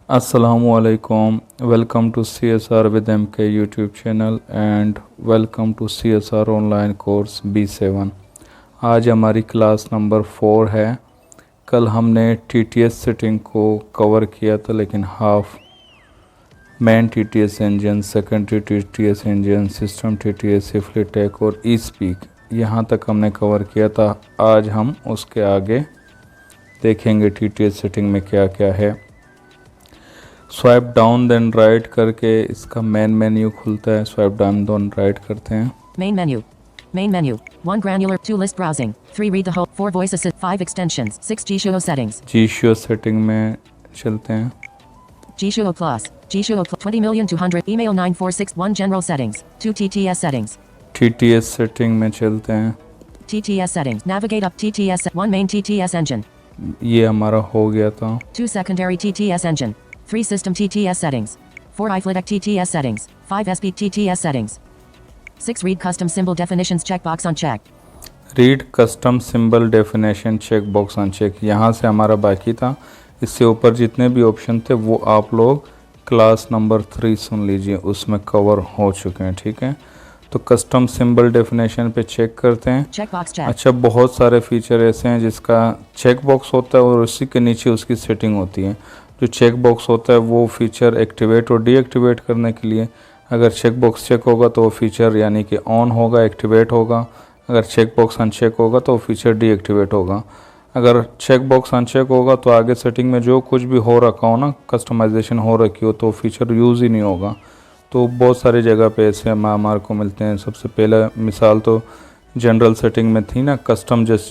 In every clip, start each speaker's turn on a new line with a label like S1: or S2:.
S1: Assalamualaikum. Welcome to CSR with MK YouTube channel and welcome to CSR online course B7। आज हमारी class number 4 है। कल हमने TTS setting को cover किया था, लेकिन half main TTS engine, secondary TTS engine, system TTS, सिफ्लिटेक और ई-स्पीक यहाँ तक हमने कवर किया था। आज हम उसके आगे देखेंगे TTS सेटिंग में क्या क्या है। स्वाइप डाउन देन राइट करके इसका मेन मेन्यू खुलता है। स्वाइप डाउन देन राइट करते हैं।
S2: Main menu 1 granular 2 list browsing 3 read the whole 4 voice assist 5 extensions 6 G-Show settings
S1: G-Show setting में चलते हैं।
S2: G-Show plus 20,200 email 9461 general settings 2 TTS settings
S1: TTS setting में चलते हैं।
S2: TTS settings navigate up TTS 1 main TTS engine
S1: ये हमारा हो गया था।
S2: 2 secondary TTS engine 3 system TTS settings 4 iFlytek TTS settings 5 SP TTS settings 6 read custom symbol definitions checkbox unchecked
S1: read custom symbol definition check box uncheck, यहाँ से हमारा बाकी था। इससे ऊपर जितने भी ऑप्शन थे वो आप लोग क्लास नंबर 3 सुन लीजिए, उसमें कवर हो चुके हैं। ठीक है, तो कस्टम सिंबल डेफिनेशन पे चेक करते हैं।
S2: checkbox check
S1: अच्छा, बहुत सारे फीचर ऐसे हैं जिसका चेक बॉक्स होता है और उसी के नीचे उसकी सेटिंग होती है। जो चेक बॉक्स होता है वो फीचर एक्टिवेट और डीएक्टिवेट करने के लिए, अगर चेक बॉक्स चेक होगा तो वो फीचर यानी कि ऑन होगा, एक्टिवेट होगा। अगर चेक बॉक्स अनचेक होगा तो वो फीचर डीएक्टिवेट होगा। अगर चेक बॉक्स अनचेक होगा तो आगे सेटिंग में जो कुछ भी हो रखा हो ना, कस्टमाइजेशन हो रखी हो, तो फीचर यूज़ ही नहीं होगा। तो बहुत सारी जगह पे ऐसे हमारे को मिलते हैं। सबसे पहला मिसाल तो जनरल सेटिंग में थी ना,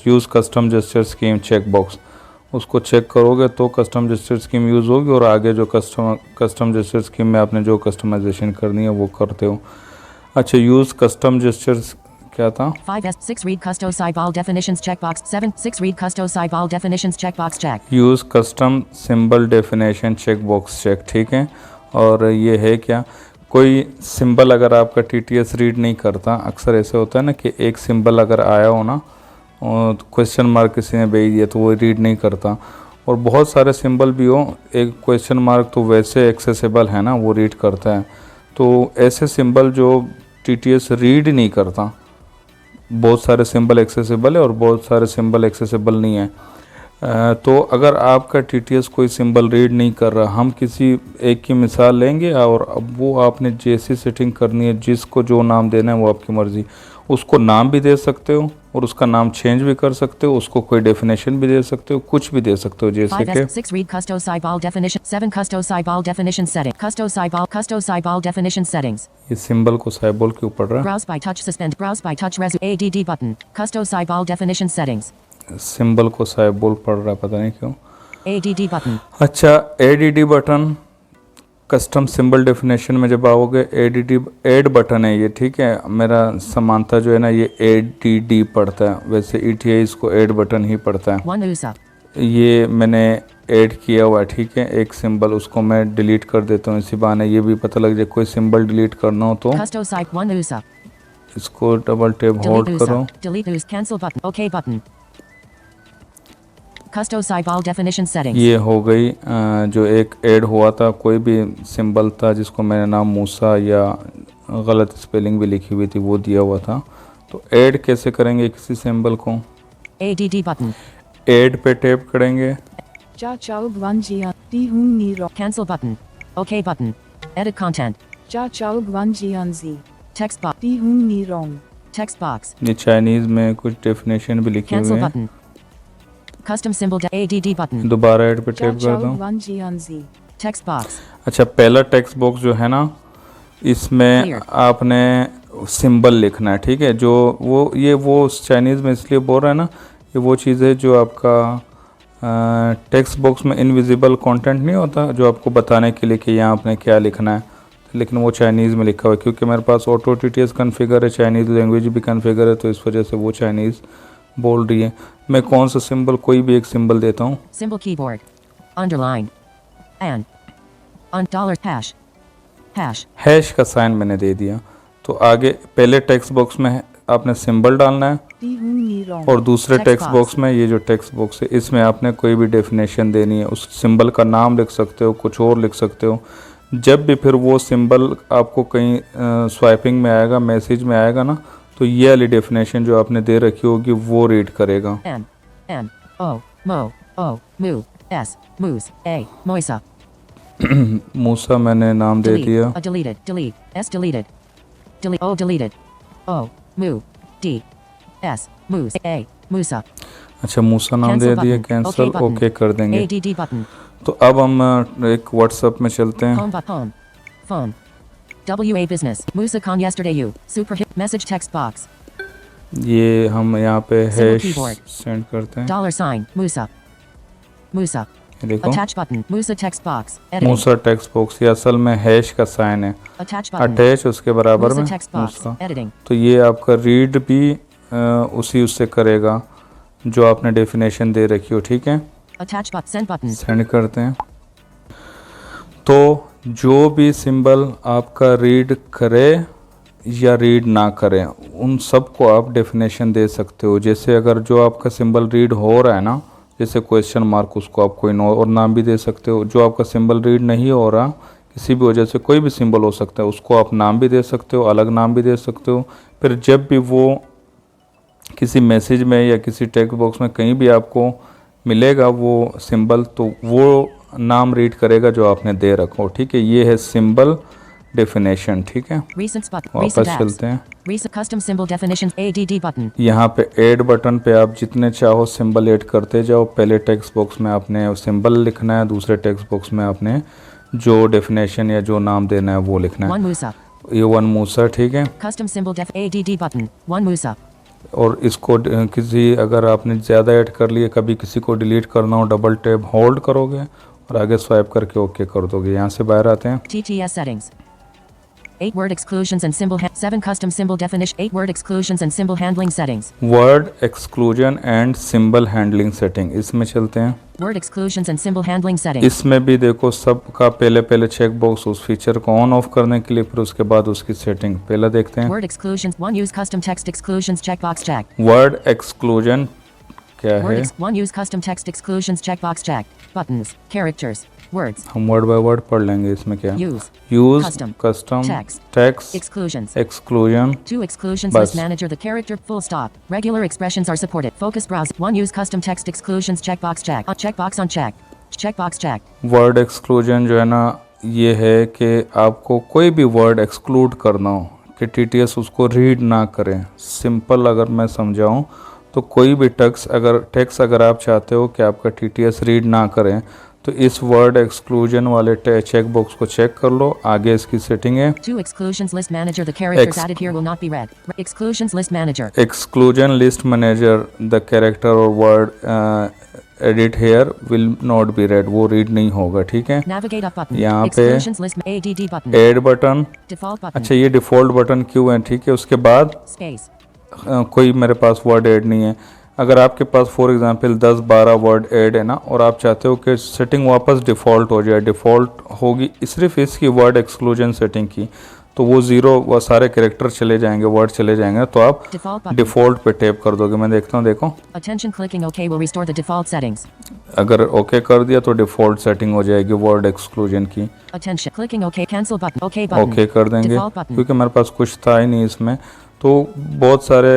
S1: use custom gesture scheme check box, उसको चेक करोगे तो कस्टम जेस्चर स्कीम यूज़ होगी और आगे जो कस्टम जेस्चर स्कीम में आपने जो कस्टमाइजेशन करनी है वो करते हो। अच्छा, यूज़ कस्टम जेस्चर्स क्या था?
S2: 5 6 read custo symbol definitions checkbox 7 6 read custo symbol definitions checkbox check
S1: use custom symbol definition check box check. ठीक है, और ये है क्या, कोई सिंबल अगर आपका TTS रीड नहीं करता, अक्सर ऐसे होता है ना कि एक सिंबल अगर आया हो ना और क्वेश्चन मार्क किसी ने भेज दिया तो वो रीड नहीं करता, और बहुत सारे सिंबल भी हो, एक क्वेश्चन मार्क तो वैसे एक्सेसिबल है ना, वो रीड करता है। तो ऐसे सिंबल जो TTS रीड नहीं करता, बहुत सारे सिंबल एक्सेसिबल है और बहुत सारे सिंबल एक्सेसिबल नहीं है। तो अगर आपका TTS कोई सिंबल रीड नहीं कर रहा, हम किसी एक की मिसाल लेंगे और अब वो आपने जैसी सेटिंग करनी है, जिसको जो नाम देना है वो आपकी मर्ज़ी, उसको नाम भी दे सकते हो और उसका नाम चेंज भी कर सकते हो, उसको कोई डेफिनेशन भी दे सकते हो, कुछ भी दे सकते हो। जैसे कि
S2: 6 read custo symbol definition 7 custo symbol definition setting custo symbol definition settings
S1: ये सिंबल को साइबॉल क्यों पढ़ रहा है?
S2: browse by touch suspend browse by touch ADD button custo symbol definition settings
S1: symbol को साइबॉल पढ़ रहा है, पता नहीं क्यों।
S2: ADD button
S1: अच्छा, ADD button custom symbol definition में जब आओगे, ऐड बटन है ये। ठीक है, मेरा समानता जो है ना, ये ADD पढ़ता है, वैसे ETI इसको ऐड बटन ही पढ़ता है।
S2: 1 USA
S1: ये मैंने ऐड किया हुआ है। ठीक है, एक सिंबल, उसको मैं डिलीट कर देता हूँ, इसी बहाने ये भी पता लग जाए कोई सिंबल डिलीट करना हो तो।
S2: custo site 1 USA
S1: इसको डबल टैप होल्ड करो।
S2: delete USA cancel button OK button custo symbol definition settings
S1: ये हो गई जो एक ऐड हुआ था, कोई भी सिंबल था जिसको मैंने नाम मूसा या गलत स्पेलिंग भी लिखी हुई थी वो दिया हुआ था। तो ऐड कैसे करेंगे किसी सिंबल को?
S2: ADD button
S1: ऐड पे टैप करेंगे।
S2: cancel button OK button edit content text box text box
S1: ये चाइनीज में कुछ डेफिनेशन भी लिखी हुई
S2: cancel
S1: है।
S2: button custom symbol ADD button
S1: दोबारा ऐड पे टैप करता हूँ।
S2: text box
S1: अच्छा, पहला टेक्स्ट बॉक्स जो है ना, इसमें
S2: Clear.
S1: आपने सिंबल लिखना है। ठीक है, जो वो चाइनीज़ में इसलिए बोल रहा है ना, ये वो चीज़ है जो आपका टेक्स्ट बॉक्स में इनविजिबल कंटेंट नहीं होता, जो आपको बताने के लिए कि यहाँ आपने क्या लिखना है, लेकिन वो चाइनीज़ में लिखा हुआ है। क्योंकि मेरे पास ऑटो TTS कन्फिगर है, चाइनीज़ लैंग्वेज भी कन्फिगर है, तो इस वजह से वो चाइनीज़ बोल रही है। मैं कौन सा सिंबल, कोई भी एक सिंबल देता हूँ।
S2: symbol keyboard underline and hash
S1: hash का साइन मैंने दे दिया। तो आगे पहले टेक्स्ट बॉक्स में आपने सिंबल डालना है और दूसरे
S2: Text
S1: टेक्स्ट
S2: box.
S1: बॉक्स में ये जो टेक्स्ट बॉक्स है इसमें आपने कोई भी डेफिनेशन देनी है, उस सिंबल का नाम लिख सकते हो, कुछ और लिख सकते हो। जब भी फिर वो सिंबल आपको कहीं स्वाइपिंग में आएगा, मैसेज में आएगा ना, तो ये वाली डेफिनेशन जो आपने दे रखी होगी वो रीड करेगा।
S2: M O Mo O Mu S Moose A Moisa.
S1: मूसा मैंने नाम दे
S2: Delete.
S1: दिया।
S2: Deleted. Delete. S deleted. Delete. O deleted. O Mu D S Moose A Musa.
S1: अच्छा, मूसा नाम दे
S2: Cancel
S1: दिया,
S2: button.
S1: Cancel
S2: OK button.
S1: Okay कर देंगे।
S2: ADD button.
S1: तो अब हम एक व्हाट्सएप में चलते हैं।
S2: Home but home. Phone. WA business. Musa Khan yesterday you. Super hit message text box.
S1: ये हम यहाँ पे
S2: Symbol
S1: हैश
S2: keyboard.
S1: सेंड करते हैं।
S2: Dollar sign. Musa. Musa.
S1: ये देखो,
S2: Attach button. Musa text box. Editing.
S1: मूसा टेक्स्ट बॉक्स, ये असल में हैश का साइन है।
S2: Attach button.
S1: अटैच उसके बराबर
S2: Musa
S1: में
S2: text box.
S1: मूसा।
S2: Editing.
S1: तो ये आपका रीड भी उसी उससे करेगा जो आपने डेफिनेशन दे रखी हो, ठीक है।
S2: Attach button. Send button.
S1: Send करते हैं। तो जो भी सिंबल आपका रीड करे या रीड ना करे, उन सब को आप डेफिनेशन दे सकते हो। जैसे अगर जो आपका सिंबल रीड हो रहा है ना, जैसे क्वेश्चन मार्क, उसको आप कोई और नाम भी दे सकते हो। जो आपका सिंबल रीड नहीं हो रहा, किसी भी वजह से कोई भी सिंबल हो सकता है, उसको आप नाम भी दे सकते हो, अलग नाम भी दे सकते हो। फिर जब भी वो किसी मैसेज में या किसी टेक्स्ट बॉक्स में कहीं भी आपको मिलेगा वो सिंबल, तो वो नाम रीड करेगा जो आपने दे रखो, ठीक है। ये है सिंबल डेफिनेशन, ठीक है।
S2: Recent button.
S1: वापस
S2: Recent apps.
S1: चलते हैं।
S2: Recent custom symbol definitions. ADD button.
S1: यहाँ पे ऐड बटन पे आप जितने चाहो सिंबल ऐड करते जाओ। पहले टेक्स्ट बॉक्स में आपने सिंबल लिखना है, दूसरे टेक्स्ट बॉक्स में आपने जो डेफिनेशन या जो नाम देना है वो लिखना
S2: One
S1: है।
S2: Musa.
S1: ये वन मूसा, ठीक है।
S2: Custom symbol def ADD button. One Musa.
S1: और इसको किसी अगर आपने ज़्यादा ऐड कर लिए, कभी किसी को डिलीट करना हो, डबल टैप होल्ड करोगे और आगे स्वाइप करके ओके कर दोगे। यहाँ से बाहर आते हैं।
S2: TTS settings. 8 word exclusions and 7 custom symbol definition. 8 word exclusions and symbol handling settings.
S1: Word exclusion and symbol handling setting, इसमें चलते हैं।
S2: Word exclusions and symbol handling settings.
S1: इसमें भी देखो सबका पहले चेक बॉक्स उस फीचर को ऑन ऑफ करने के लिए, फिर उसके बाद उसकी सेटिंग पहले देखते हैं।
S2: Word exclusions. One use custom text exclusions checkbox checked.
S1: Word exclusion क्या है?
S2: One use custom text exclusions checkbox checked. Buttons. Characters. Words.
S1: हम वर्ड बाय वर्ड पढ़ लेंगे। इसमें क्या?
S2: Use.
S1: Use,
S2: Custom.
S1: Custom,
S2: Text.
S1: Text,
S2: Exclusions.
S1: Exclusion.
S2: 2 exclusions
S1: Bus.
S2: list manager the character full stop. Regular expressions are supported. Focus browse. 1 use custom text exclusions checkbox check. Checkbox on check. Checkbox check.
S1: Word exclusion जो है ना, ये है कि आपको कोई भी word exclude करना हो कि टीटीएस उसको रीड ना करें। सिंपल अगर मैं समझाऊं तो कोई भी टेक्स्ट अगर आप चाहते हो कि आपका टीटीएस रीड ना करें, तो इस वर्ड एक्सक्लूजन वाले चेक बॉक्स को चेक कर लो। आगे इसकी सेटिंग है
S2: 2 exclusions list manager the characters added here will not be read. Exclusions list manager.
S1: Exclusion list manager, the character और word edit here will not be read, वो read नहीं होगा, ठीक है।
S2: Navigate up button.
S1: यहाँ पे
S2: Exclusions list ADD button.
S1: Add button,
S2: Default button.
S1: अच्छा ये डिफ़ॉल्ट बटन क्यों है, ठीक है। उसके बाद
S2: Space.
S1: कोई मेरे पास वर्ड ऐड नहीं है। अगर आपके पास फॉर एग्जांपल 10-12 वर्ड ऐड है ना, और आप चाहते हो कि सेटिंग वापस डिफ़ॉल्ट हो जाए, डिफ़ॉल्ट होगी सिर्फ इसकी वर्ड एक्सक्लूजन सेटिंग की, तो वो ज़ीरो, वो सारे कैरेक्टर चले जाएंगे, वर्ड चले जाएंगे, तो आप
S2: Default button.
S1: डिफ़ॉल्ट पे टैप कर दोगे। मैं देखता हूँ, देखो
S2: Attention clicking OK will restore the default settings.
S1: अगर ओके कर दिया तो डिफ़ॉल्ट सेटिंग हो जाएगी वर्ड एक्सक्लूजन की।
S2: Attention clicking OK cancel button. OK button.
S1: Okay कर देंगे,
S2: Default button.
S1: क्योंकि मेरे पास कुछ था ही नहीं इसमें। तो बहुत सारे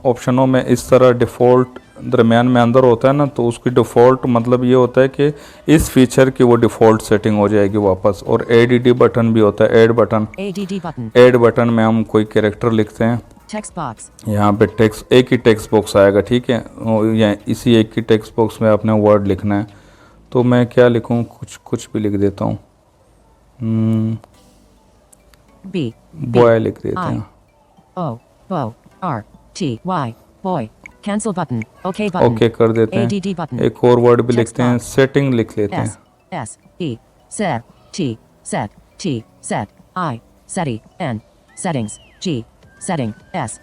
S1: ऑप्शनों में इस तरह डिफ़ॉल्ट दरमियान में अंदर होता है ना, तो उसकी डिफ़ॉल्ट मतलब ये होता है कि इस फीचर की वो डिफ़ॉल्ट सेटिंग हो जाएगी वापस। और एडीडी बटन भी होता है, add button.
S2: ADD button.
S1: Add button में हम कोई कैरेक्टर लिखते हैं,
S2: Text box.
S1: यहाँ पे टेक्स्ट, एक ही टेक्स्ट बॉक्स आएगा, ठीक है। या इसी एक ही टेक्स्ट बॉक्स में आपने वर्ड लिखना है। तो मैं क्या लिखूँ, कुछ भी लिख देता हूँ।
S2: B.
S1: बॉय लिख देते
S2: I.
S1: हैं।
S2: O. Bo. R. T. Y. Boy. Cancel button. OK button.
S1: Okay कर देते हैं।
S2: ADD button.
S1: एक और वर्ड भी
S2: Text
S1: लिखते हैं,
S2: box.
S1: सेटिंग लिख लेते हैं।
S2: S. E. Set. T. Set. T. Set. I. SETI. N. Settings. G. Setting. S.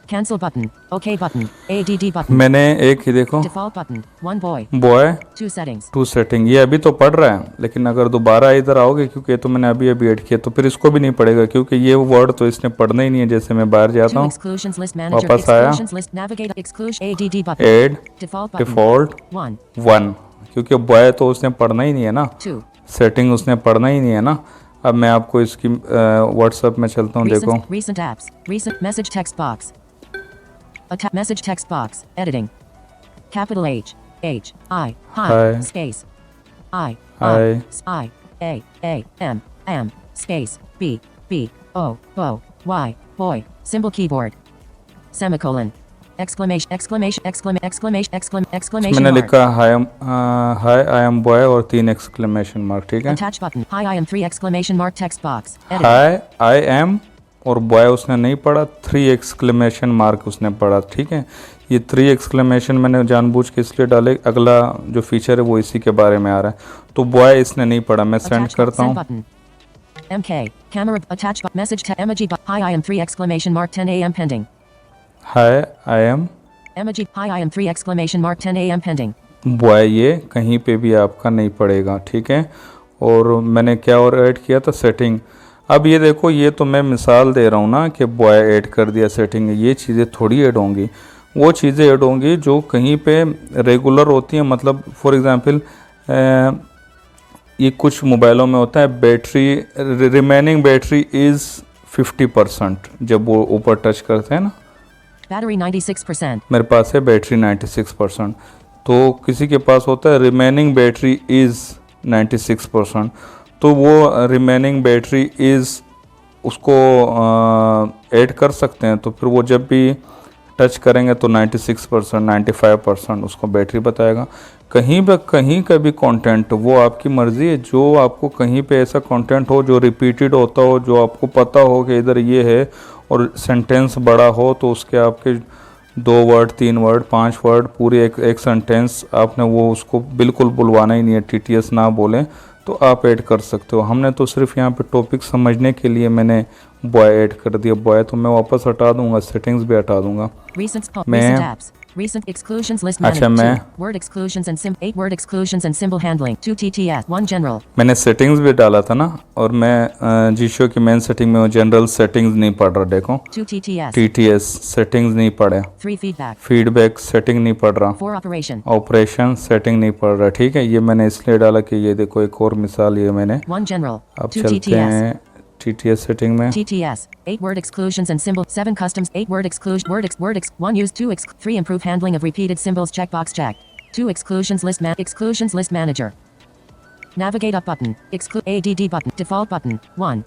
S2: Cancel button. OK button. ADD button.
S1: मैंने एक ही देखो
S2: Default button. 1 boy.
S1: Boy
S2: 2 settings.
S1: Two setting, ये अभी तो पढ़ रहा है, लेकिन अगर दोबारा इधर आओगे, क्योंकि ये तो मैंने अभी अभी ऐड किया, तो फिर इसको भी नहीं पढ़ेगा, क्योंकि ये वर्ड तो इसने पढ़ना ही नहीं है। जैसे मैं बाहर जाता
S2: 2
S1: हूँ,
S2: exclusions list manager.
S1: वापस आया,
S2: Exclusions list navigator. Exclusion ADD button.
S1: Add
S2: Default button.
S1: Default
S2: 1.
S1: 1, क्योंकि बॉय तो उसने पढ़ना ही नहीं है ना,
S2: 2.
S1: सेटिंग उसने पढ़ना ही नहीं है ना। अब मैं आपको इसकी व्हाट्सएप में चलता हूँ, देखो
S2: Recent apps. Recent message text box. Message text box. Editing. Capital H. Hi.
S1: Hi.
S2: Space.
S1: Hi.
S2: M. Space. B. O. Y. Boy. Symbol keyboard. Semicolon. Exclamation
S1: मैंने
S2: mark.
S1: लिखा हाय आई एम बॉय और 3 exclamation mark, ठीक है।
S2: Attach button. Hi, I am 3 exclamation mark text box. Editing.
S1: Hi I am और boy उसने नहीं पढ़ा, 3 exclamation mark उसने पढ़ा, ठीक है। ये 3 एक्सक्लेमेशन मैंने जानबूझ के इसलिए डाले, अगला जो फीचर है वो इसी के बारे में आ रहा है। तो बॉय इसने नहीं पढ़ा, मैं सेंड
S2: Attach
S1: करता
S2: send
S1: हूँ।
S2: button. MK. Camera. Attach message emoji. Hi, I am 3 exclamation mark 10 a.m. pending.
S1: Hi I am
S2: Emoji. Hi, I am 3 exclamation mark 10 a.m. pending.
S1: Boy, ये कहीं पे भी आपका नहीं पड़ेगा, ठीक है। और मैंने क्या और ऐड किया था, सेटिंग। अब ये देखो, ये तो मैं मिसाल दे रहा हूँ ना कि बॉय ऐड कर दिया सेटिंग, ये चीज़ें थोड़ी ऐड होंगी, वो चीज़ें ऐड होंगी जो कहीं पे रेगुलर होती हैं। मतलब फॉर एग्जांपल ये कुछ मोबाइलों में होता है बैटरी रिमेनिंग बैटरी इज़ 50%, जब वो ऊपर टच करते हैं ना,
S2: Battery 96%.
S1: मेरे पास है बैटरी 96%, तो किसी के पास होता है रिमेनिंग बैटरी इज़ 96%, तो वो रिमेनिंग बैटरी इज़ उसको ऐड कर सकते हैं। तो फिर वो जब भी टच करेंगे तो 96%, 95% उसको बैटरी बताएगा। कहीं का भी कंटेंट, वो आपकी मर्ज़ी है, जो आपको कहीं पे ऐसा कंटेंट हो जो रिपीटेड होता हो, जो आपको पता हो कि इधर ये है, और सेंटेंस बड़ा हो, तो उसके आपके 2 वर्ड 3 वर्ड 5 वर्ड पूरी एक सेंटेंस आपने वो उसको बिल्कुल बुलवाना ही नहीं है, TTS ना बोलें, तो आप ऐड कर सकते हो। हमने तो सिर्फ यहाँ पे टॉपिक समझने के लिए मैंने बॉय ऐड कर दिया। बॉय तो मैं वापस हटा दूंगा, सेटिंग्स भी हटा दूंगा।
S2: Recent apps. Recent exclusions list
S1: अच्छा,
S2: manager.
S1: मैं
S2: 2 word exclusions and 8 word exclusions and symbol handling. 2 TTS. 1 general.
S1: मैंने सेटिंग्स भी डाला था ना, और मैं जीशो की मेन सेटिंग में जनरल सेटिंग्स नहीं पढ़ रहा, देखो
S2: 2 TTS.
S1: TTS सेटिंग्स नहीं पढ़े,
S2: 3 feedback.
S1: फीडबैक सेटिंग नहीं पढ़ रहा,
S2: 4 operation.
S1: ऑपरेशन सेटिंग नहीं पढ़ रहा, ठीक है। ये मैंने इसलिए डाला कि ये देखो एक और मिसाल ये मैंने।
S2: 1 general.
S1: अब
S2: 2
S1: चलते
S2: TTS.
S1: हैं TTS सेटिंग में।
S2: TTS. 8 word exclusions and symbol. 7 customs. 8 word exclusion. 1 use 2 3 improve handling of repeated symbols. Checkbox check. 2 exclusions list manager. Navigate up button. ADD button. Default button. 1.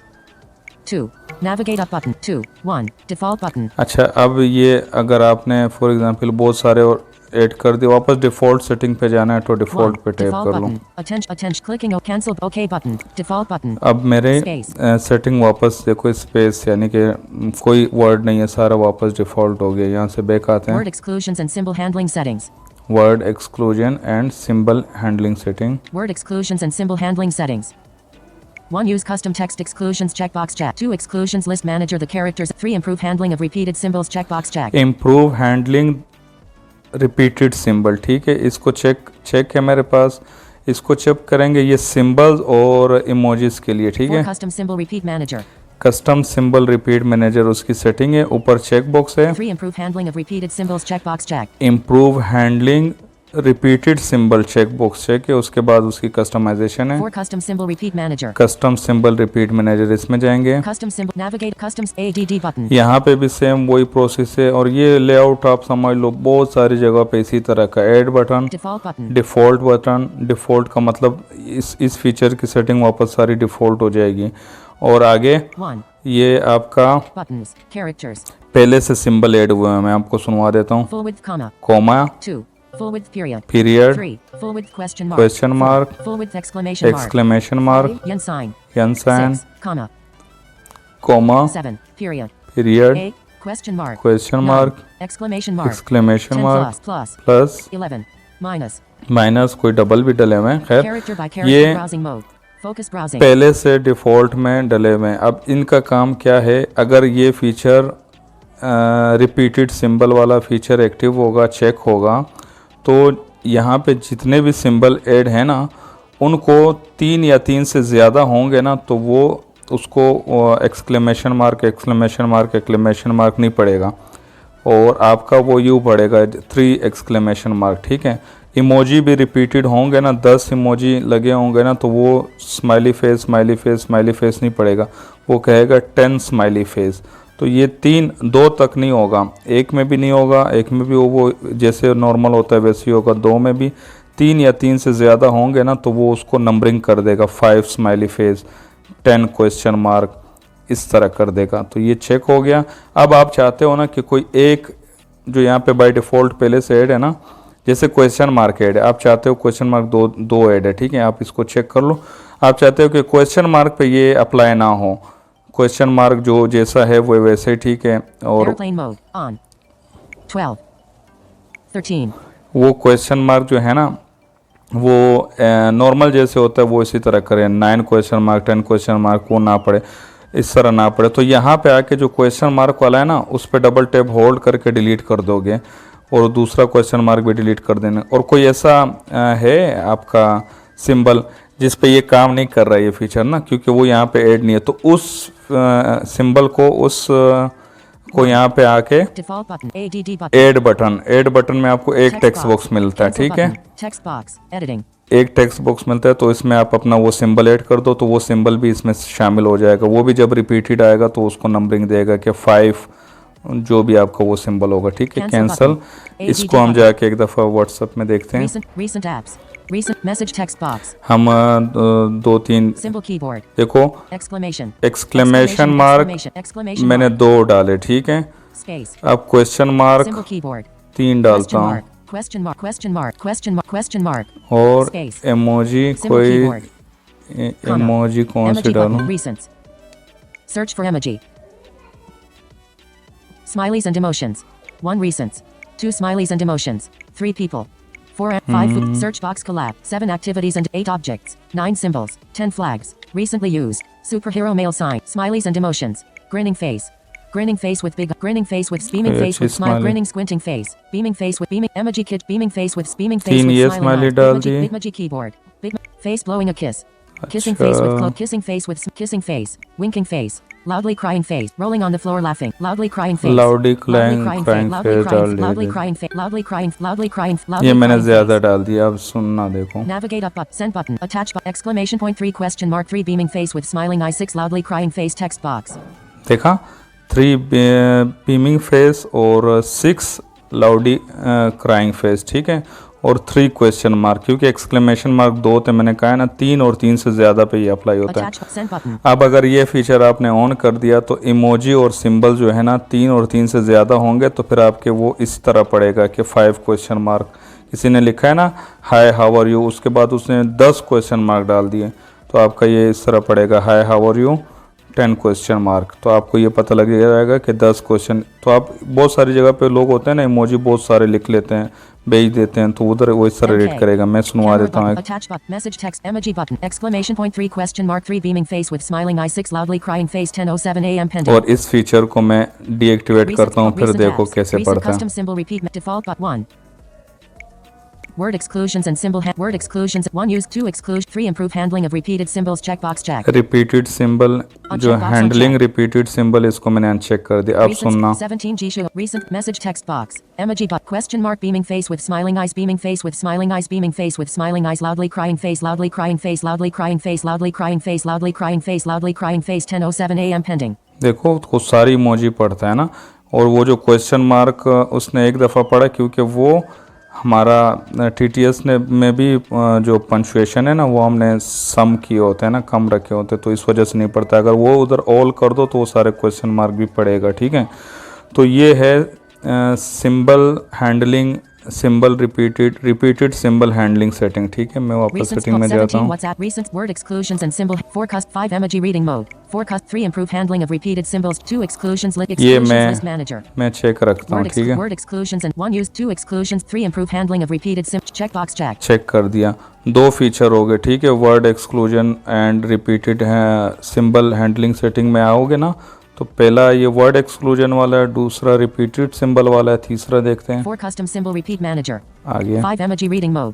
S2: 2. Navigate up button. 2. 1. Default button.
S1: अच्छा, अब ये अगर आपने for example बहुत सारे और add कर दिए, वापस डिफ़ॉल्ट सेटिंग पे जाना है तो डिफ़ॉल्ट पे टैप कर लो।
S2: Attention. Clicking on cancel. OK button. Default button.
S1: अब मेरे सेटिंग वापस देखो, स्पेस यानी कि कोई वर्ड नहीं है, सारा वापस डिफ़ॉल्ट हो गया। यहाँ से बैक आते हैं।
S2: Word exclusions and symbol handling settings.
S1: Word exclusion and symbol handling setting.
S2: Word exclusions and symbol handling settings. 1 use custom text exclusions checkbox check. 2 exclusions list manager the characters. 3 improve handling of repeated symbols checkbox check.
S1: Improve handling repeated symbol, ठीक है। इसको check है मेरे पास, इसको check करेंगे ये symbols और emojis के लिए, ठीक है।
S2: Custom symbol repeat manager.
S1: Custom symbol repeat manager उसकी सेटिंग है, ऊपर चेक बॉक्स है।
S2: 3 improve handling of repeated symbols checkbox check.
S1: Improve handling repeated symbol check box check है, उसके बाद उसकी कस्टमाइजेशन है।
S2: 4 custom symbol repeat manager.
S1: Custom symbol repeat manager, इसमें जाएंगे।
S2: Custom symbol navigate customs ADD button.
S1: यहाँ पे भी सेम वही प्रोसेस है, और ये लेआउट आप समझ लो बहुत सारी जगह पे इसी तरह का। Add button,
S2: Default button.
S1: Default button, default का मतलब इस फीचर की सेटिंग वापस सारी डिफ़ॉल्ट हो जाएगी। और आगे
S2: 1
S1: ये आपका
S2: buttons characters.
S1: पहले से सिंबल ऐड हुए हैं, मैं आपको सुनवा देता हूँ।
S2: Full width comma.
S1: Comma,
S2: 2 full width period.
S1: Period,
S2: 3 full width question mark.
S1: Question mark,
S2: 4 full width exclamation mark.
S1: Exclamation mark,
S2: Yen sign.
S1: Yen sign,
S2: 6 comma.
S1: Comma,
S2: 7 period.
S1: Period,
S2: 8 question mark.
S1: Question
S2: 9
S1: mark,
S2: exclamation mark.
S1: Exclamation
S2: 10
S1: mark,
S2: plus
S1: plus
S2: 11 minus.
S1: Minus, कोई double भी डले हुए हैं। खैर,
S2: Character by
S1: ये
S2: character browsing mode. Focus browsing.
S1: पहले से default में डले हुए हैं। अब इनका काम क्या है, अगर ये फीचर रिपीटेड सिंबल वाला फीचर एक्टिव होगा, चेक होगा, तो यहाँ पे जितने भी सिंबल ऐड हैं ना उनको 3 या 3 से ज़्यादा होंगे ना तो वो उसको एक्सक्लेमेशन मार्क नहीं पड़ेगा और आपका वो यू पड़ेगा 3 एक्सक्लेमेशन मार्क, ठीक है। इमोजी भी रिपीटेड होंगे ना, 10 इमोजी लगे होंगे ना तो वो स्माइली फेस नहीं पड़ेगा, वो कहेगा 10 स्माइली फेस। तो ये 2 तक नहीं होगा, एक में भी नहीं होगा, एक में भी वो जैसे नॉर्मल होता है वैसे ही होगा, 2 में भी 3 या 3 से ज़्यादा होंगे ना तो वो उसको नंबरिंग कर देगा, 5 स्माइली फेस, 10 क्वेश्चन मार्क, इस तरह कर देगा। तो ये चेक हो गया। अब आप चाहते हो ना कि कोई एक जो यहाँ पे बाय डिफ़ॉल्ट पहले से ऐड है ना, जैसे क्वेश्चन मार्क ऐड है, आप चाहते हो क्वेश्चन मार्क दो ऐड है, ठीक है, आप इसको चेक कर लो। आप चाहते हो कि क्वेश्चन मार्क पे ये अप्लाई ना हो, क्वेश्चन मार्क जो जैसा है वो वैसे ही ठीक है, और
S2: Airplane mode on. 12. 13.
S1: वो क्वेश्चन मार्क जो है ना वो नॉर्मल जैसे होता है वो इसी तरह करें, 9 क्वेश्चन मार्क 10 क्वेश्चन मार्क वो ना पड़े, इस तरह ना पड़े। तो यहाँ पे आके जो क्वेश्चन मार्क वाला है ना उस पर डबल टैप होल्ड करके डिलीट कर दोगे और दूसरा क्वेश्चन मार्क भी डिलीट कर देना। और कोई ऐसा है आपका सिंबल जिस पे ये काम नहीं कर रहा है ये फीचर ना, क्योंकि वो यहाँ पे ऐड नहीं है, तो उस सिंबल को को यहाँ पे आके
S2: Default button. ADD button.
S1: Add button में आपको एक टेक्स्ट बॉक्स मिलता है,
S2: Cancel
S1: ठीक है,
S2: button. Text box. Editing.
S1: एक टेक्स्ट बॉक्स मिलता है, तो इसमें आप अपना वो सिंबल ऐड कर दो तो वो सिंबल भी इसमें शामिल हो जाएगा। वो भी जब रिपीटेड आएगा तो उसको नंबरिंग देगा कि 5 जो भी आपका वो सिंबल होगा, ठीक है। कैंसिल, इसको हम जाके एक दफ़ा व्हाट्सएप में देखते हैं।
S2: Recent apps. Recent message text box.
S1: हम 2-3
S2: Symbol keyboard.
S1: देखो
S2: Exclamation.
S1: एक्सक्लेमेशन मार्क
S2: Exclamation
S1: मैंने
S2: mark.
S1: 2 डाले, ठीक है।
S2: Space.
S1: अब क्वेश्चन मार्क
S2: Symbol keyboard.
S1: 3 डालता
S2: Question
S1: हूँ
S2: mark. Question mark. Question mark. Question mark. Question mark.
S1: और
S2: Space.
S1: इमोजी
S2: Symbol
S1: कोई
S2: keyboard.
S1: इमोजी कौन सी
S2: Emoji
S1: डालूं?
S2: button. Recents. Search for emoji. Smileys and emotions. 1 recents. 2 smileys and emotions. 3 people. 4 and 5 food. Search box collab. 7 activities and 8 objects. 9 symbols. 10 flags. Recently used. Superhero male sign. Smileys and emotions. Grinning face. Grinning face with big. Grinning face with beaming
S1: Okay,
S2: face with
S1: she's
S2: smile.
S1: smiling.
S2: Grinning squinting face. Beaming face with beaming emoji kid. Beaming face with beaming face
S1: 3
S2: with
S1: ये
S2: smiling
S1: smiley
S2: eyes.
S1: डाल
S2: Big
S1: दिए।
S2: emoji keyboard. Big face blowing a kiss. Kissing face with
S1: अच्छा,
S2: kissing face with kissing face. Winking face. Loudly crying face. Rolling on the floor laughing. Loudly crying face.
S1: Loudly crying
S2: face. Loudly
S1: face डाल
S2: crying. Loudly
S1: दिए।
S2: crying face. Loudly crying. Loudly crying.
S1: ये
S2: Loudly
S1: मैंने
S2: crying
S1: ज़्यादा
S2: face.
S1: डाल दिया, अब सुनना देखो।
S2: Navigate up button. Send button. Attach button. Exclamation point 3 question mark 3 beaming face with smiling eye 6 loudly crying face text box.
S1: देखा, 3 बीमिंग फेस और 6 लाउडी क्राइंग फेस, ठीक है, और 3 क्वेश्चन मार्क, क्योंकि एक्सक्लेमेशन मार्क 2 थे, मैंने कहा है ना 3 और 3 से ज़्यादा पे ये अप्लाई होता है।
S2: Attach send button.
S1: अब अगर ये फीचर आपने ऑन कर दिया तो इमोजी और सिंबल जो है ना 3 और 3 से ज़्यादा होंगे तो फिर आपके वो इस तरह पड़ेगा कि 5 क्वेश्चन मार्क, किसी ने लिखा है ना हाय हाउ आर यू, उसके बाद उसने 10 क्वेश्चन मार्क डाल दिए तो आपका ये इस तरह पड़ेगा hi how are you 10 question mark. तो आपको ये पता लग जाएगा कि 10 क्वेश्चन। तो आप बहुत सारी जगह पे लोग होते हैं ना इमोजी बहुत सारे लिख लेते हैं, भेज देते हैं, तो उधर वो इस तरह रेट करेगा। मैं सुनवा
S2: Camera
S1: देता हूँ
S2: button. Attach button. Message text emoji button. Exclamation point 3 question mark 3 beaming face with smiling eye 6 loudly crying face 10:07 a.m. pending.
S1: और इस फीचर को मैं डीएक्टिवेट करता हूँ, फिर देखो कैसे
S2: Recent
S1: पड़ता है।
S2: custom symbol repeat default but 1. Word exclusions and symbol word exclusions 1 use 2 exclude 3 improve handling of repeated symbols checkbox check.
S1: Repeated symbol जो
S2: Uncheck box,
S1: handling
S2: uncheck.
S1: Repeated symbol इसको मैंने अनचेक कर दिया। अब सुनना,
S2: 17 G show recent message text box emoji but question mark beaming face with smiling eyes beaming face with smiling eyes beaming face with smiling eyes loudly crying face loudly crying face loudly crying face loudly crying face loudly crying face loudly crying face 10:07 a.m. pending.
S1: देखो कुछ सारी emoji पढ़ता है ना, और वो जो question mark उसने एक दफ़ा पढ़ा क्योंकि वो हमारा टीटीएस ने में भी जो पंचुएशन है ना वो हमने सम किए होते हैं ना, कम रखे होते हैं, तो इस वजह से नहीं पड़ता। अगर वो उधर ऑल कर दो तो वो सारे क्वेश्चन मार्क भी पड़ेगा, ठीक है। तो ये है symbol handling, symbol repeated symbol handling setting, ठीक है। मैं वापस
S2: Recent
S1: सेटिंग में
S2: 17
S1: जाता हूँ।
S2: WhatsApp recent word exclusions and symbol 4 cust 5 emoji reading mode 4 cust 3 improve handling of repeated symbols 2 exclusions list
S1: ये
S2: exclusions list manager
S1: मैं चेक रखता हूँ, ठीक है।
S2: word exclusions and 1 use 2 exclusions 3 improve handling of repeated checkbox check.
S1: Check कर दिया, 2 feature हो गए, ठीक है। वर्ड एक्सक्लूजन एंड रिपीटेड है सिंबल हैंडलिंग सेटिंग में आओगे ना तो पहला ये वर्ड एक्सक्लूजन वाला है, दूसरा रिपीटेड सिंबल वाला है, तीसरा देखते हैं
S2: 4 custom symbol repeat manager.
S1: आगे।
S2: 5 emoji reading mode.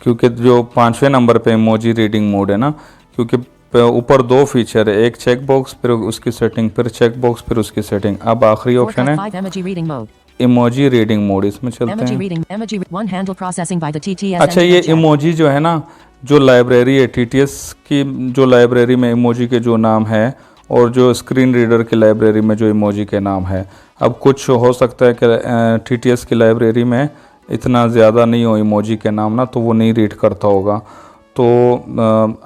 S1: क्योंकि जो 5वें नंबर पे इमोजी रीडिंग मोड है ना, क्योंकि ऊपर 2 फीचर है, एक चेक बॉक्स फिर उसकी सेटिंग, फिर चेक बॉक्स फिर उसकी सेटिंग। अब आखिरी
S2: 4
S1: ऑप्शन है
S2: 5 emoji reading mode.
S1: Emoji reading mode, इसमें चलते
S2: Emoji
S1: हैं।
S2: reading emoji 1 handle processing by the TTS.
S1: अच्छा,
S2: engine
S1: ये
S2: on chat.
S1: इमोजी जो है ना, जो लाइब्रेरी है टीटीएस की, जो लाइब्रेरी में इमोजी के जो नाम है और जो स्क्रीन रीडर की लाइब्रेरी में जो इमोजी के नाम है, अब कुछ हो सकता है कि टीटीएस की लाइब्रेरी में इतना ज़्यादा नहीं हो इमोजी के नाम ना, तो वो नहीं रीड करता होगा। तो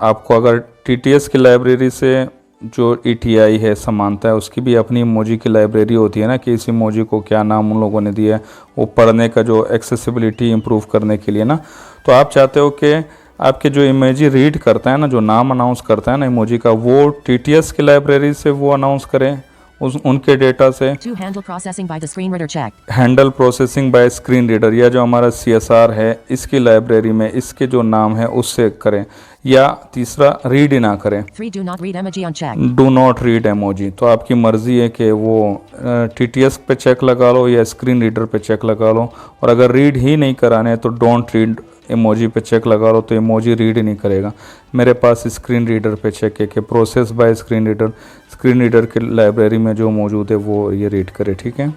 S1: आपको अगर टीटीएस की लाइब्रेरी से जो ईटीआई है समानता है, उसकी भी अपनी इमोजी की लाइब्रेरी होती है ना, कि इस इमोजी को क्या नाम उन लोगों ने दिया है, वो पढ़ने का जो एक्सेसिबिलिटी इम्प्रूव करने के लिए ना। तो आप चाहते हो कि आपके जो इमोजी रीड करता है ना, जो नाम अनाउंस करता है ना इमोजी का, वो टीटीएस की लाइब्रेरी से वो अनाउंस करें उनके डेटा से।
S2: 2 handle processing by the screen reader check.
S1: Handle processing bye screen reader, या जो हमारा सीएसआर है इसकी लाइब्रेरी में इसके जो नाम है उससे करें, या तीसरा रीड ही ना करें,
S2: 3 do not read emoji on check.
S1: Do not read emoji. तो आपकी मर्ज़ी है कि वो टीटीएस पे चेक लगा लो या स्क्रीन रीडर पे चेक लगा लो, और अगर रीड ही नहीं कराने तो डोंट रीड इमोजी पे चेक लगा लो, तो इमोजी रीड ही नहीं करेगा। मेरे पास स्क्रीन रीडर पे चेक है कि प्रोसेस बाय स्क्रीन रीडर की लाइब्रेरी में जो मौजूद है वो ये रीड करे, ठीक है।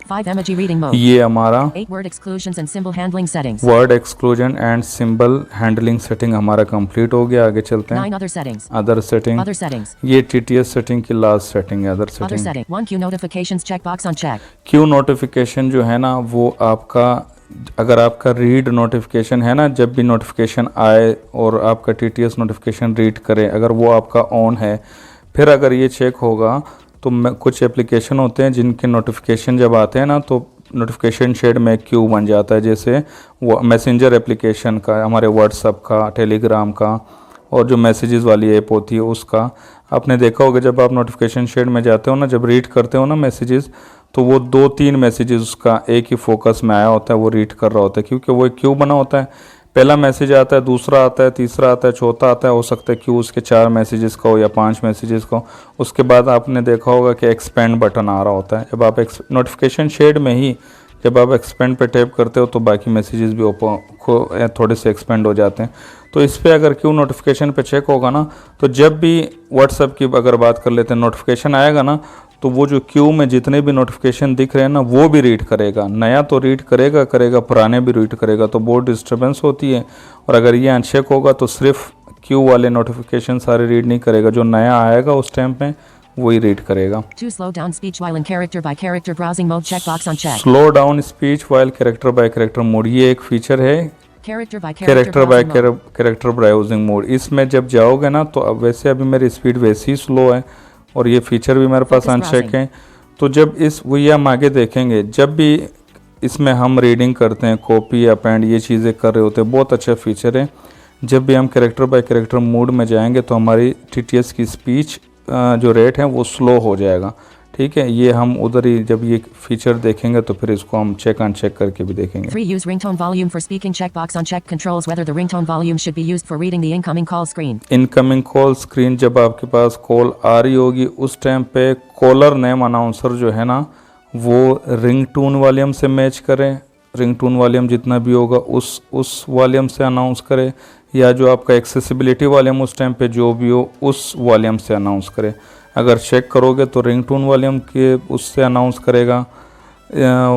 S2: 5 emoji reading mode.
S1: ये हमारा
S2: 8 word exclusions and symbol handling settings.
S1: Word exclusion and symbol handling setting हमारा कंप्लीट हो गया। आगे चलते हैं
S2: 9 other settings.
S1: Other setting.
S2: Other settings.
S1: ये टीटीएस सेटिंग की लास्ट सेटिंग है, other
S2: Other
S1: setting.
S2: setting. 1 queue notifications checkbox on check.
S1: Q notification जो है ना, वो आपका, अगर आपका रीड नोटिफिकेशन है ना, जब भी नोटिफिकेशन आए और आपका टीटीएस नोटिफिकेशन रीड करे, अगर वो आपका ऑन है, फिर अगर ये चेक होगा तो कुछ एप्लीकेशन होते हैं जिनके नोटिफिकेशन जब आते हैं ना, तो नोटिफिकेशन शेड में क्यू बन जाता है। जैसे वो मैसेंजर एप्लीकेशन का, हमारे व्हाट्सअप का, टेलीग्राम का, और जो मैसेजेस वाली ऐप होती है उसका। आपने देखा होगा जब आप नोटिफिकेशन शेड में जाते हो ना, जब रीड करते हो ना मैसेजेस, तो वो 2-3 मैसेजेस उसका एक ही फोकस में आया होता है, वो रीड कर रहा होता है, क्योंकि वो एक क्यू बना होता है। पहला मैसेज आता है, दूसरा आता है, तीसरा आता है, चौथा आता है, हो सकता है क्यू उसके 4 मैसेजेस का हो या 5 मैसेजेस का हो। उसके बाद आपने देखा होगा कि एक्सपेंड बटन आ रहा होता है। जब आप नोटिफिकेशन शेड में ही जब आप एक्सपेंड पे टैप करते हो तो बाकी मैसेजेस भी थोड़े से एक्सपेंड हो जाते हैं। तो इस पर अगर क्यू नोटिफिकेशन पे चेक होगा ना, तो जब भी व्हाट्सएप की अगर बात कर लेते हैं, नोटिफिकेशन आएगा ना, तो वो जो क्यू में जितने भी नोटिफिकेशन दिख रहे हैं ना, वो भी रीड करेगा। नया तो रीड करेगा, पुराने भी रीड करेगा, तो बहुत डिस्टर्बेंस होती है। और अगर ये अनचेक होगा तो सिर्फ क्यू वाले नोटिफिकेशन सारे रीड नहीं करेगा, जो नया आएगा उस टाइम पे वही रीड करेगा।
S2: 2 slow down speech while in character by character browsing mode checkbox on check.
S1: Slow down speech while character bye character mode, ये एक फीचर है
S2: Character by
S1: character bye
S2: browsing mode.
S1: Character browsing mode. इसमें जब जाओगे ना, तो अब वैसे अभी मेरी स्पीड वैसी ही स्लो है और ये फीचर भी मेरे पास
S2: Focus
S1: अनचेक
S2: browsing.
S1: है। तो जब वही हम आगे देखेंगे, जब भी इसमें हम रीडिंग करते हैं, कॉपी या पेंड ये चीज़ें कर रहे होते हैं, बहुत अच्छा फीचर है। जब भी हम कैरेक्टर बाय कैरेक्टर मोड में जाएंगे तो हमारी टीटीएस की स्पीच जो रेट है वो स्लो हो जाएगा, ठीक है। ये हम उधर ही जब ये फीचर देखेंगे तो फिर इसको हम चेक अनचेक करके भी देखेंगे।
S2: 3 use ringtone volume for speaking checkbox on check controls whether the ringtone volume should be used for reading the incoming call screen.
S1: Incoming call screen, जब आपके पास कॉल आ रही होगी उस टाइम पे कॉलर नेम अनाउंसर जो है ना, वो रिंगटोन वॉल्यूम से मैच करें। रिंगटोन वॉल्यूम जितना भी होगा उस वॉल्यूम से अनाउंस करे, या जो आपका एक्सेसिबिलिटी वॉल्यूम उस टाइम पे जो भी हो उस वॉल्यूम से अनाउंस करे। अगर चेक करोगे तो रिंगटोन वॉल्यूम के उससे अनाउंस करेगा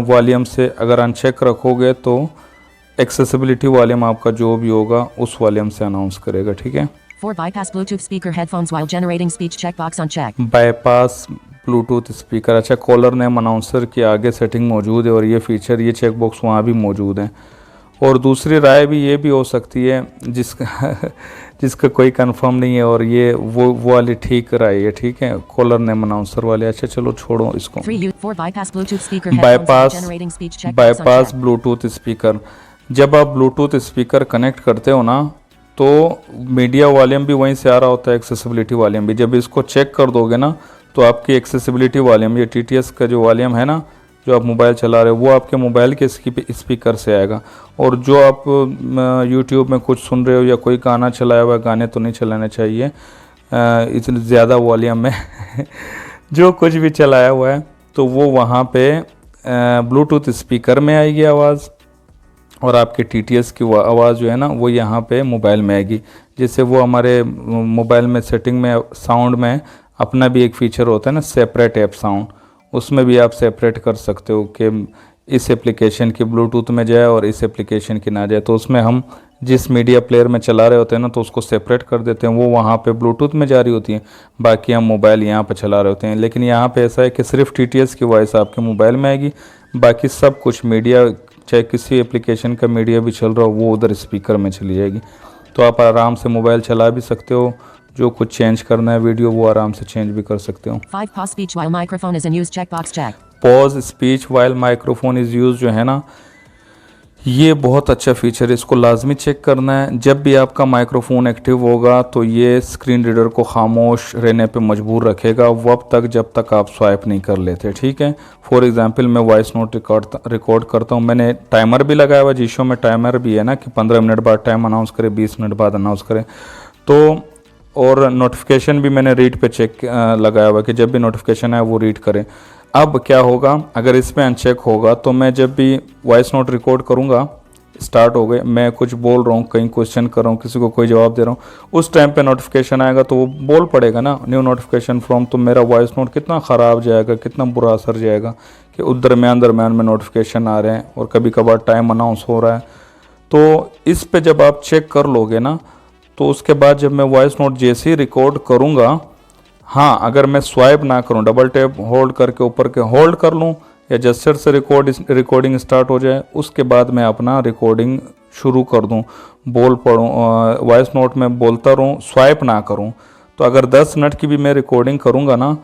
S1: वॉल्यूम से। अगर अनचेक रखोगे तो एक्सेसिबिलिटी वॉल्यूम आपका जो भी होगा उस वॉल्यूम से अनाउंस करेगा, ठीक है।
S2: 4 bypass Bluetooth speaker headphones while generating speech checkbox on check.
S1: Bypass Bluetooth speaker, अच्छा कॉलर नेम अनाउंसर की आगे सेटिंग मौजूद है और ये फीचर, ये चेक बॉक्स वहाँ भी मौजूद है। और दूसरी राय भी ये भी हो सकती है जिसका कोई कंफर्म नहीं है, और ये वो वाली ठीक राय है, ठीक है, कॉलर नेम अनाउंसर वाले। अच्छा चलो छोड़ो इसको।
S2: 4 bypass Bluetooth speaker headphones while generating speech checkbox on
S1: bypass
S2: check.
S1: Bluetooth speaker, जब आप ब्लूटूथ स्पीकर कनेक्ट करते हो ना, तो मीडिया वॉल्यूम भी वहीं से आ रहा होता है, एक्सेसिबिलिटी वॉल्यूम भी। जब इसको चेक कर दोगे ना, तो आपकी एक्सेसिबिलिटी वॉल्यूम, ये टीटीएस का जो वॉल्यूम है ना, जो आप मोबाइल चला रहे हो, वो आपके मोबाइल के स्पीकर से आएगा। और जो आप यूट्यूब में कुछ सुन रहे हो या कोई गाना चलाया हुआ, गाने तो नहीं चलाने चाहिए इतने ज़्यादा वॉल्यूम में जो कुछ भी चलाया हुआ है तो वो वहाँ पे ब्लूटूथ स्पीकर में आएगी आवाज़, और आपके TTS की आवाज़ जो है ना वो यहाँ पे मोबाइल में आएगी। जिससे वो हमारे मोबाइल में सेटिंग में साउंड में अपना भी एक फ़ीचर होता है ना, सेपरेट ऐप साउंड, उसमें भी आप सेपरेट कर सकते हो कि इस एप्लीकेशन की ब्लूटूथ में जाए और इस एप्लीकेशन की ना जाए। तो उसमें हम जिस मीडिया प्लेयर में चला रहे होते हैं ना तो उसको सेपरेट कर देते हैं, वो वहाँ पे ब्लूटूथ में जा रही होती है, बाकी हम मोबाइल यहाँ पे चला रहे होते हैं। लेकिन यहाँ पे ऐसा है कि सिर्फ TTS की वॉइस आपके मोबाइल में आएगी, बाकी सब कुछ मीडिया, चाहे किसी एप्लीकेशन का मीडिया भी चल रहा हो, वो उधर स्पीकर में चली जाएगी। तो आप आराम से मोबाइल चला भी सकते हो, जो कुछ चेंज करना है वीडियो वो आराम से चेंज भी कर सकते हो।
S2: 5 pause speech while microphone is in use checkbox check.
S1: Pause speech while microphone is use जो है ना, ये बहुत अच्छा फीचर है, इसको लाजमी चेक करना है। जब भी आपका माइक्रोफोन एक्टिव होगा तो ये स्क्रीन रीडर को खामोश रहने पे मजबूर रखेगा वक्त तक जब तक आप स्वाइप नहीं कर लेते, ठीक है। फॉर एग्जांपल मैं वॉइस नोट रिकॉर्ड करता हूँ, मैंने टाइमर भी लगाया हुआ, जीशो में टाइमर भी है ना कि 15 मिनट बाद टाइम अनाउंस करे, 20 मिनट बाद अनाउंस करे। तो और नोटिफिकेशन भी मैंने रीड पे चेक लगाया हुआ कि जब भी नोटिफिकेशन आए वो रीड करें। अब क्या होगा, अगर इसमें अनचेक होगा तो मैं जब भी वॉइस नोट रिकॉर्ड करूँगा, स्टार्ट हो गए, मैं कुछ बोल रहा हूँ, कहीं क्वेश्चन कर रहा हूँ, किसी को कोई जवाब दे रहा हूँ, उस टाइम पे नोटिफिकेशन आएगा तो वो बोल पड़ेगा ना, न्यू नोटिफिकेशन फ्रॉम, तो मेरा वॉइस नोट कितना ख़राब जाएगा, कितना बुरा असर जाएगा कि उस दरमियान में नोटिफिकेशन आ रहे हैं और कभी कभार टाइम अनाउंस हो रहा है। तो इस पे जब आप चेक कर लोगे ना तो उसके बाद जब मैं वॉइस नोट जैसे ही रिकॉर्ड करूँगा, हाँ अगर मैं स्वाइप ना करूँ, डबल टैप होल्ड करके ऊपर के होल्ड कर लूँ या जेस्चर से रिकॉर्डिंग स्टार्ट हो जाए, उसके बाद मैं अपना रिकॉर्डिंग शुरू कर दूँ, बोल पढ़ूँ, वॉइस नोट में बोलता रहूँ, स्वाइप ना करूँ, तो अगर 10 मिनट की भी मैं रिकॉर्डिंग करूँगा ना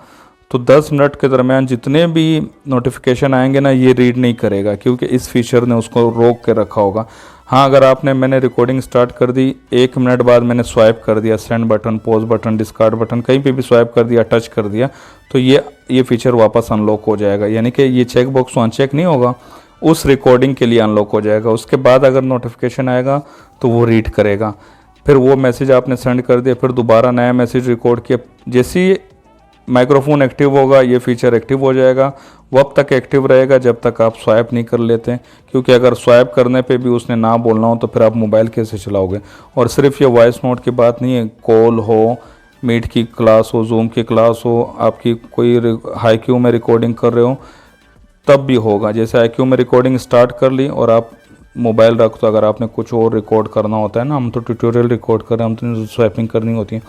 S1: तो 10 मिनट के दरमियान जितने भी नोटिफिकेशन आएंगे ना ये रीड नहीं करेगा, क्योंकि इस फीचर ने उसको रोक के रखा होगा। हाँ अगर मैंने रिकॉर्डिंग स्टार्ट कर दी, 1 मिनट बाद मैंने स्वाइप कर दिया, send button, pause button, discard button, कहीं पे भी स्वाइप कर दिया, टच कर दिया, तो ये फीचर वापस अनलॉक हो जाएगा, यानी कि ये चेक बॉक्स अनचेक नहीं होगा, उस रिकॉर्डिंग के लिए अनलॉक हो जाएगा। उसके बाद अगर नोटिफिकेशन आएगा तो वो रीड करेगा, फिर वो मैसेज आपने सेंड कर दिया, फिर दोबारा नया मैसेज रिकॉर्ड किया, जैसे ही माइक्रोफोन एक्टिव होगा ये फीचर एक्टिव हो जाएगा, वक्त तक एक्टिव रहेगा जब तक आप स्वाइप नहीं कर लेते, क्योंकि अगर स्वाइप करने पे भी उसने ना बोलना हो तो फिर आप मोबाइल कैसे चलाओगे। और सिर्फ ये वॉइस नोट की बात नहीं है, कॉल हो, मीट की क्लास हो, जूम की क्लास हो, आपकी कोई हाईक्यू में रिकॉर्डिंग कर रहे हो तब भी होगा। जैसे हाईक्यू में रिकॉर्डिंग स्टार्ट कर ली और आप मोबाइल रख, तो अगर आपने कुछ और रिकॉर्ड करना होता है ना, हम तो ट्यूटोरियल रिकॉर्ड कर रहे हैं, हम तो स्वाइपिंग करनी होती है,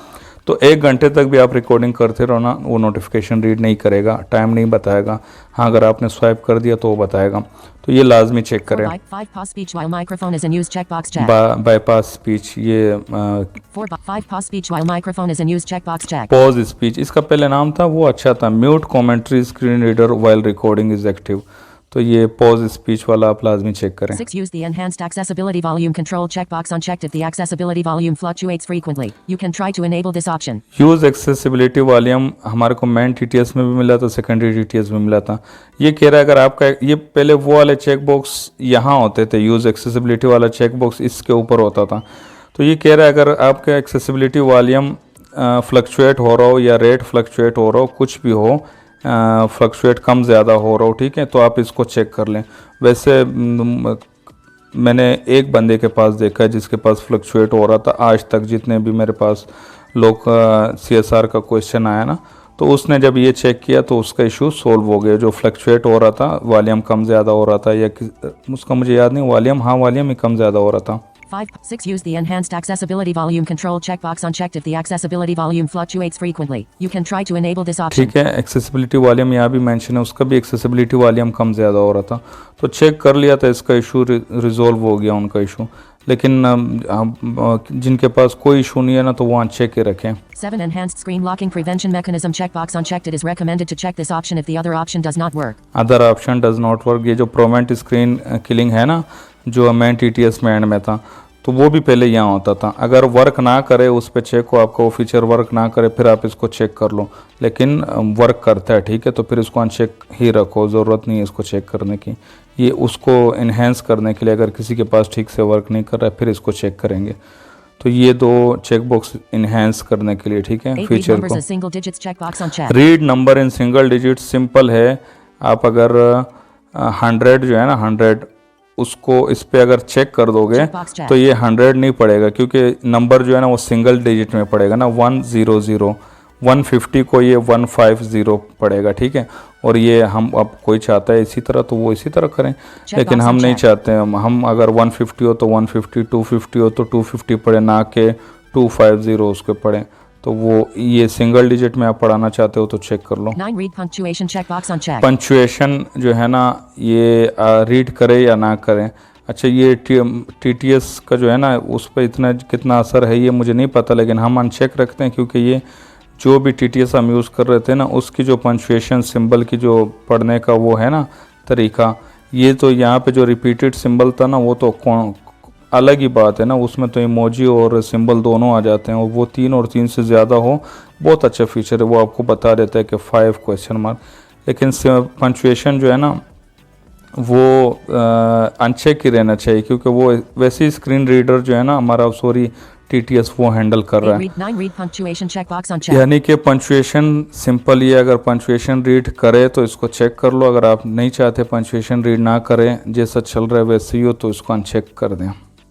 S1: तो 1 घंटे तक भी आप रिकॉर्डिंग करते रहो ना, वो नोटिफिकेशन रीड नहीं करेगा, टाइम नहीं बताएगा। हाँ अगर आपने स्वाइप कर दिया तो वो बताएगा, तो ये लाजमी चेक करें।
S2: 5 pause speech while microphone is in use checkbox check.
S1: Bypass speech, ये
S2: 5 pause speech while microphone is in use checkbox check.
S1: Pause speech, इसका पहले नाम था वो अच्छा था, mute commentary screen reader while recording is active, तो ये पॉज स्पीच वाला आप लाजमी चेक करें।
S2: 6 use the enhanced accessibility volume control checkbox unchecked if the accessibility volume fluctuates frequently. You can try to enable this option.
S1: Use accessibility volume हमारे को main TTS में भी मिला था, सेकेंडरी TTS में मिला था। ये कह रहा है अगर आपका ये पहले वो वाले चेक बॉक्स यहाँ होते थे, यूज़ एक्सेसिबिलिटी वाला चेक बॉक्स इसके ऊपर होता था, तो ये कह रहा है अगर आपका एक्सेसिबिलिटी वॉल्यूम फ्लक्चुएट हो रहा हो या रेट फ्लक्चुएट हो रहा हो, कुछ भी हो, फ्लक्चुएट कम ज़्यादा हो रहा हो, ठीक है, तो आप इसको चेक कर लें। वैसे मैंने एक बंदे के पास देखा है जिसके पास फ्लक्चुएट हो रहा था, आज तक जितने भी मेरे पास लोग CSR का क्वेश्चन आया ना, तो उसने जब ये चेक किया तो उसका इशू सोल्व हो गया। जो फ्लक्चुएट हो रहा था, वॉल्यूम कम ज़्यादा हो रहा था, या उसका मुझे याद नहीं, वॉल्यूम ही कम ज़्यादा हो रहा था।
S2: 6 use the enhanced accessibility volume control checkbox unchecked if the accessibility volume fluctuates frequently. You can try to enable this option.
S1: ठीक है, एक्सेसिबिलिटी वॉल्यूम यहाँ भी मेंशन है, उसका भी एक्सेसिबिलिटी वॉल्यूम कम ज़्यादा हो रहा था, तो चेक कर लिया था, इसका इशू रिजोल्व हो गया उनका इशू। लेकिन जिनके पास कोई इशू नहीं है ना, तो वो अनचेक ही रखें।
S2: 7 enhanced screen locking prevention mechanism checkbox unchecked. It is recommended to check this option if the other option does not work.
S1: Other option does not work, ये जो प्रोवेंट स्क्रीन किलिंग है ना, जो मेन TTS में and में था, तो वो भी पहले यहाँ होता था। अगर वर्क ना करे उस पे चेक हो, आपका वो फीचर वर्क ना करे, फिर आप इसको चेक कर लो, लेकिन वर्क करता है, ठीक है, तो फिर इसको अनचेक ही रखो, ज़रूरत नहीं है इसको चेक करने की। ये उसको इन्हेंस करने के लिए, अगर किसी के पास ठीक से वर्क नहीं कर रहा है फिर इसको चेक करेंगे। तो ये दो चेक बॉक्स इन्हेंस करने के लिए, ठीक है,
S2: 8 read
S1: फीचर
S2: numbers
S1: को।
S2: as single digits checkbox on check.
S1: Read number in single digit simple है। आप अगर 100 जो है ना 100 उसको इस पे अगर चेक कर दोगे
S2: Checkbox check.
S1: तो ये 100 नहीं पड़ेगा, क्योंकि नंबर जो है ना वो सिंगल डिजिट में पड़ेगा ना, 100। 150 को ये 150 पड़ेगा, ठीक है। और ये हम अब कोई चाहता है इसी तरह तो वो इसी तरह करें, लेकिन हम नहीं चाहते। हम अगर 150 हो तो 150, 250 हो तो 250 पढ़े, ना कि 250 उसके पढ़े। तो वो ये सिंगल डिजिट में आप पढ़ाना चाहते हो तो चेक कर लो।
S2: 9 read punctuation checkbox on check.
S1: Punctuation जो है ना ये रीड करे या ना करें। अच्छा, ये टीटीएस का जो है ना उस पर इतना कितना असर है ये मुझे नहीं पता, लेकिन हम अनचेक रखते हैं, क्योंकि ये जो भी टीटीएस हम यूज़ कर रहे थे ना उसकी जो पंचुएशन सिंबल की जो पढ़ने का वो है ना तरीका, ये तो यहाँ पे जो रिपीटेड सिंबल था ना वो तो अलग ही बात है ना, उसमें तो इमोजी और सिंबल दोनों आ जाते हैं, और वो 3 और 3 से ज़्यादा हो, बहुत अच्छा फीचर है। वो आपको बता देता है कि 5 क्वेश्चन मार्क। लेकिन पंचुएशन जो है ना वो अनचेक ही रहना चाहिए, क्योंकि वो वैसे ही स्क्रीन रीडर जो है ना हमारा, सॉरी, टीटीएस वो हैंडल कर रहा है।
S2: 9 read punctuation checkbox on check.
S1: यानी कि पंचुएशन सिंपल ही है, अगर पंचुएशन रीड करे तो इसको चेक कर लो, अगर आप नहीं चाहते पंचुएशन रीड ना करें, जैसा चल रहा है वैसे ही हो तो इसको अनचेक कर दें।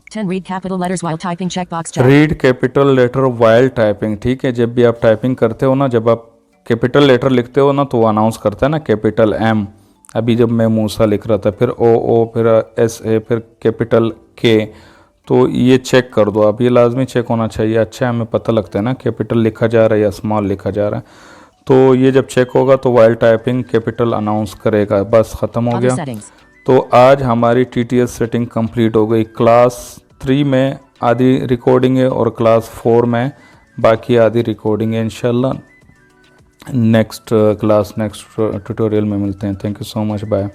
S2: 10 read capital letters while typing checkbox check.
S1: Read capital letter while typing, ठीक है। जब भी आप टाइपिंग करते हो ना, जब आप कैपिटल लेटर लिखते हो ना तो वो अनाउंस करता है ना कैपिटल एम। अभी जब मैं मूसा लिख रहा था, फिर ओ, फिर एस ए, फिर कैपिटल के, तो ये चेक कर दो आप, ये लाजमी चेक होना चाहिए। अच्छा, हमें पता लगता है ना कैपिटल लिखा जा रहा है या स्मॉल लिखा जा रहा है। तो ये जब चेक होगा तो वाइल टाइपिंग कैपिटल अनाउंस करेगा, बस ख़त्म हो
S2: Other
S1: गया।
S2: settings.
S1: तो आज हमारी टीटीएस सेटिंग कंप्लीट हो गई। क्लास 3 में आधी रिकॉर्डिंग है और क्लास 4 में बाकी आधी रिकॉर्डिंग है। इंशाल्लाह नेक्स्ट क्लास नेक्स्ट ट्यूटोरियल में मिलते हैं। Thank you so much, bye.